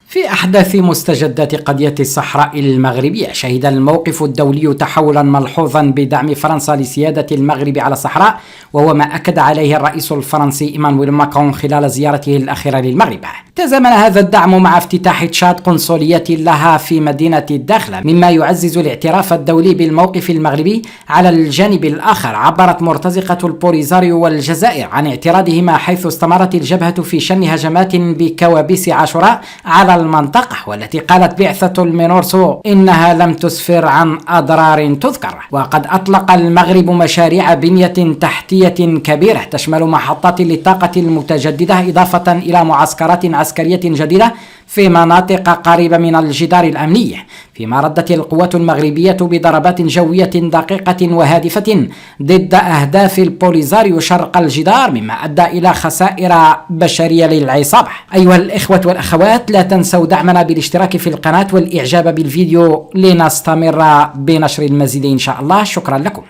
في أحدث مستجدات قضية الصحراء المغربية، شهد الموقف الدولي تحولا ملحوظا بدعم فرنسا لسيادة المغرب على الصحراء، وهو ما أكد عليه الرئيس الفرنسي إيمانويل ماكرون خلال زيارته الأخيرة للمغرب. تزامن هذا الدعم مع افتتاح تشاد قنصلية لها في مدينة الداخلة، مما يعزز الاعتراف الدولي بالموقف المغربي. على الجانب الآخر، عبرت مرتزقة البوليزاريو والجزائر عن اعتراضهما، حيث استمرت الجبهة في شن هجمات بكوابيس عاشوراء على المنطقة، والتي قالت بعثة المينورسو إنها لم تسفر عن أضرار تذكر. وقد أطلق المغرب مشاريع بنية تحتية كبيرة تشمل محطات للطاقة المتجددة، إضافة إلى معسكرات عسكرية جديدة في مناطق قريبة من الجدار الأمني، فيما ردت القوات المغربية بضربات جوية دقيقة وهادفة ضد أهداف البوليزاريو شرق الجدار، مما أدى إلى خسائر بشرية للعصابة. أيها الإخوة والأخوات، لا تنسوا دعمنا بالاشتراك في القناة والإعجاب بالفيديو لنستمر بنشر المزيد إن شاء الله. شكرا لكم.